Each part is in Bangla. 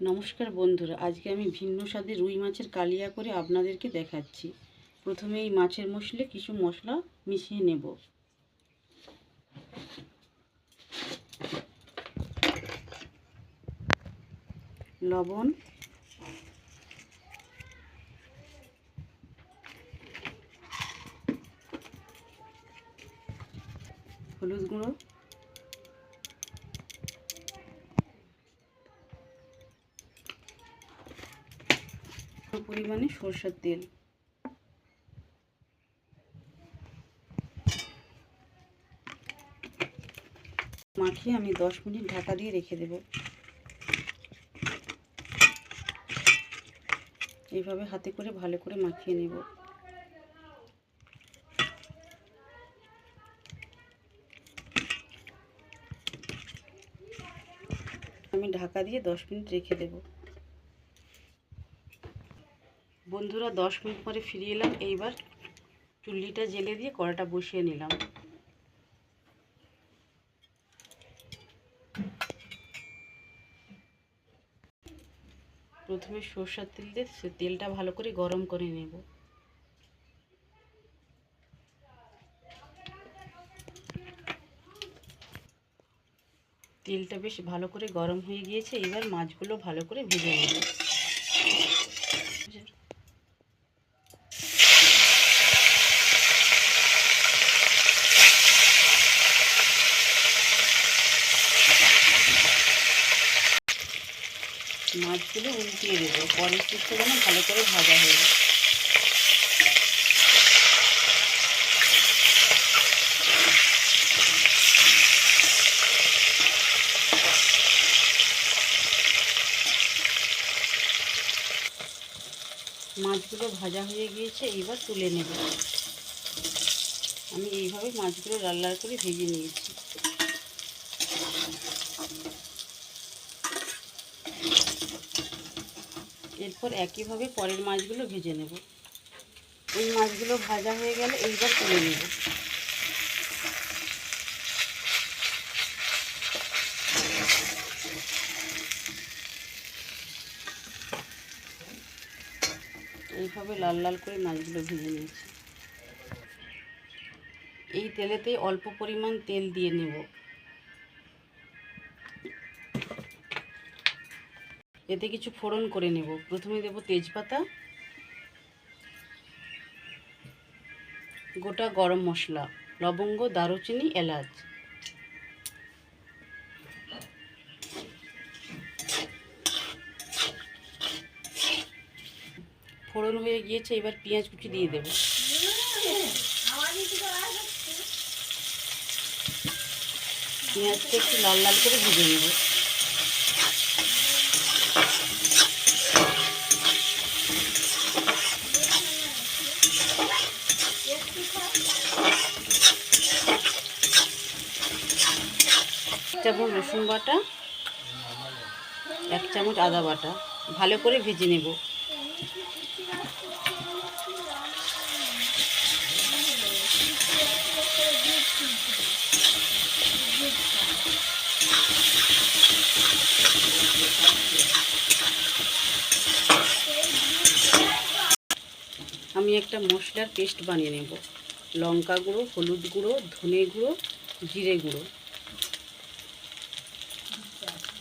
নমস্কার বন্ধুরা, আজকে আমি ভিন্ন স্বাদের রুই মাছের কালিয়া করে আপনাদেরকে দেখাচ্ছি। প্রথমে এই মাছের মশলে কিছু মশলা মিশিয়ে নেব। লবণ, হলুদ গুঁড়ো, পরিমাণে সরষের তেল, মাখিয়ে আমি 10 মিনিট ঢাকা দিয়ে রেখে দেব। এইভাবে হাতে করে ভালো করে মাখিয়ে নেব। আমি ঢাকা দিয়ে 10 মিনিট রেখে দেব। বন্ধুরা, 10 মিনিট পরে ফিরে এলাম। এইবার চুল্লিটা জ্বেলে দিয়ে কড়াটা বসিয়ে নিলাম। প্রথমে সরষের তেল দিয়ে তেলটা ভালো করে গরম করে নেব। তেলটা বেশ ভালো করে গরম হয়ে গিয়েছে। এবার মাছগুলো ভালো করে ভেজে নেব। মাছগুলো উল্টিয়ে দেবো, পরের পিঠটা যেন ভালো করে ভাজা হয়ে যায়। মাছগুলো ভাজা হয়ে গিয়েছে, এবার তুলে নেব। আমি এইভাবে মাছগুলো লাল লাল করে ভেজে নিয়েছি। এরপর একইভাবে পরের মাছগুলো ভেজে নেব। এই মাছগুলো ভাজা হয়ে গেলে এইবার তুলে নেব। এইভাবে লাল লাল করে মাছগুলো ভেজে নিয়েছি। এই তেলেতে অল্প পরিমাণ তেল দিয়ে নেব। এতে কিছু ফোড়ন করে নেব। প্রথমে দেব তেজপাতা, গোটা গরম মশলা, লবঙ্গ, দারুচিনি, এলাচ। ফোড়ন হয়ে গিয়েছে, এবার পেঁয়াজ কুচি দিয়ে দেব। পেঁয়াজটা একটু লাল লাল করে ভেজে নেব। চামচ রসুন বাটা, 1 চামচ আদা বাটা ভালো করে ভেজে নেব। আমি একটা মশলার পেস্ট বানিয়ে নেব। লঙ্কা গুঁড়ো, হলুদ গুঁড়ো, ধনে গুঁড়ো, জিরে গুঁড়ো।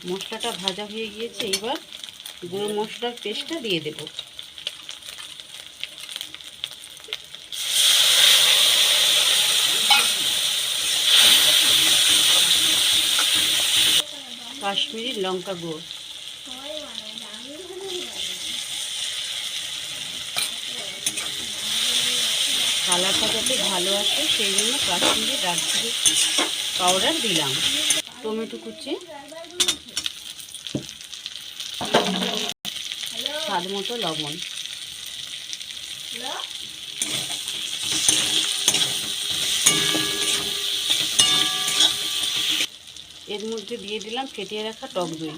মশলাটা ভাজা হয়ে গিয়েছে, এবার গুঁড়ো মশলার পেস্টটা দিয়ে দেব। কাশ্মীরি লঙ্কা গুঁড়ো, কালারটা যাতে ভালো আসে সেই জন্য কাশ্মীরি রেড চিলি পাউডার দিলাম। টমেটো কুচি, স্বাদ মতো লবণ। এর মধ্যে দিয়ে দিলাম ফেটিয়ে রাখা টক দই।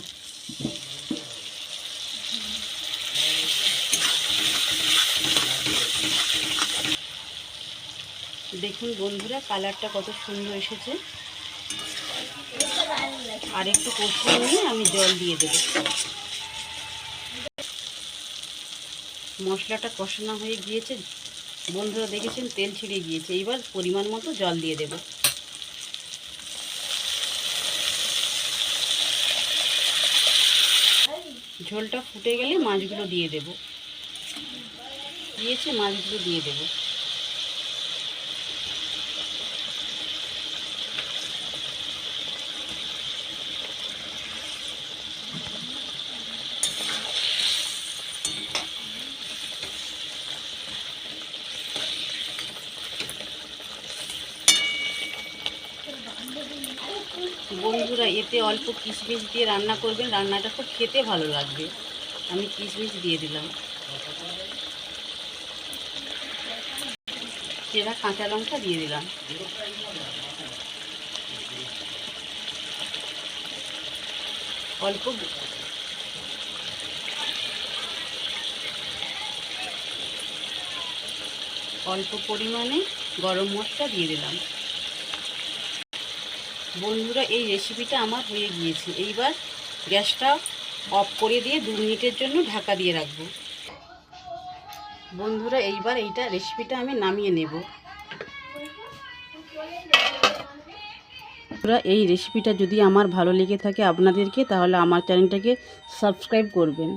দেখুন বন্ধুরা, কালারটা কত সুন্দর এসেছে। আর একটু কষিয়ে নিয়ে আমি জল দিয়ে দেব। মশলাটা কষানো হয়ে গিয়েছে বন্ধুরা, দেখেছেন তেল ছিঁড়ে গিয়েছে। এইবার পরিমাণ মতো জল দিয়ে দেব। ঝোলটা ফুটে গেলে মাছগুলো দিয়ে দেব। মাছগুলো দিয়ে দেব। বন্ধুরা, এতে অল্প কিশমিশ দিয়ে রান্না করবেন, রান্নাটা খুব খেতে ভালো লাগবে। আমি কিশমিশ দিয়ে দিলাম। চেরা কাঁচা লঙ্কা দিয়ে দিলাম। অল্প পরিমাণে গরম মশলা দিয়ে দিলাম। বন্ধুরা, এই রেসিপিটা আমার হয়ে গিয়েছে। এইবার গ্যাসটা অফ করে দিয়ে 2 মিনিটের জন্য ঢাকা দিয়ে রাখবো। বন্ধুরা, এইবার রেসিপিটা আমি নামিয়ে নেব। এই রেসিপিটা যদি আমার ভালো লেগে থাকে আপনাদেরকে, তাহলে আমার চ্যানেলটাকে সাবস্ক্রাইব করবেন।